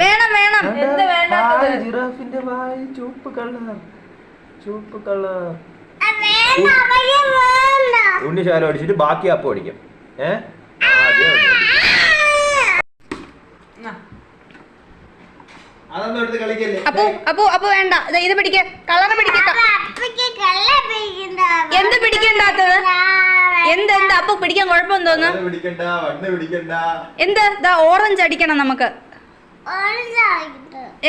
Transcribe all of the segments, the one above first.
വേണം വേണം. ജിറാഫിന്റെ വായി ചുവപ്പ് കളർ. ഉണ്ണി ശാലം അടിച്ചിട്ട് ബാക്കി അപ്പം അടിക്കും. അപ്പൊ വേണ്ട, ഇത് പിടിക്ക, കളറ് പിടിക്ക. എന്ത് പിടിക്കണ്ടാത്തത്? എന്ത് അപ്പൊ പിടിക്കാൻ കുഴപ്പം തോന്നുന്നു? എന്ത് ഓറഞ്ച് അടിക്കണം നമുക്ക്.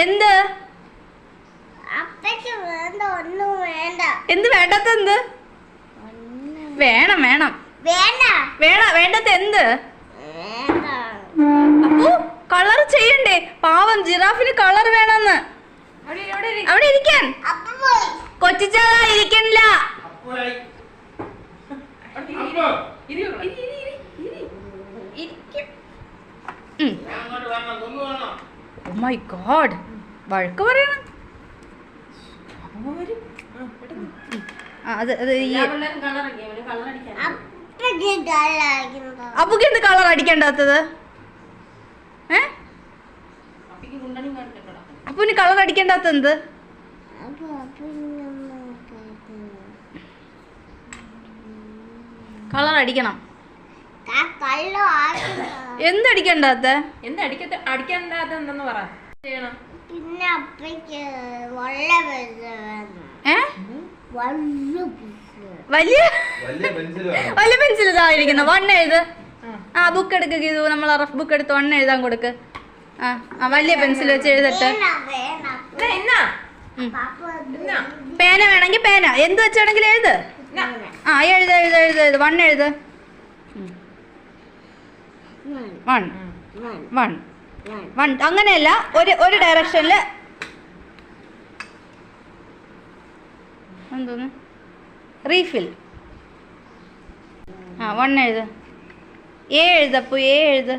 എന്ത് എന്ത് വേണ്ടാത്ത? എന്ത് വേണം വേണം വേണ്ടാത്ത? എന്ത് അപ്പൊ കളർ ചെയ്യണ്ടേ? പാവം ജിറാഫിന് കളർ വേണമെന്ന്. അവിടെ ഇരിക്കാൻ കൊച്ചിച്ചാ ഇരിക്കണില്ല. Oh my God, വഴക്ക് പറയണം. അപ്പുക്ക് എന്ത് കളർ അടിക്കണ്ടാത്തത്? അപ്പുവിന് കളർ അടിക്കണ്ടാത്ത? എന്ത് കളർ അടിക്കണം? എന്തടിക്കണ്ടാത്ത? അടിക്കണ്ടാത്തെന്ന് പറ. വലിയ വലിയ പെൻസിൽ ഇതായിരിക്കുന്നു. 1 എഴുത്. ബുക്ക് എടുക്കുക. ഇത് നമ്മൾ റഫ് ബുക്ക് എടുത്ത് 1 എഴുതാൻ കൊടുക്ക്. വലിയ പെൻസിൽ വെച്ച് എഴുതട്ടെ. പേന വേണമെങ്കിൽ പേന, എന്ത് വെച്ചാണെങ്കിൽ എഴുത്. എഴുത എഴുത എഴുത എഴുത്. 1 എഴുത്. 1 അങ്ങനെയല്ല, ഒരു ഡയറക്ഷനില്. എന്തോന്ന് റീഫിൽ. 1 എഴുത്. എഴുതപ്പോ എഴുത്.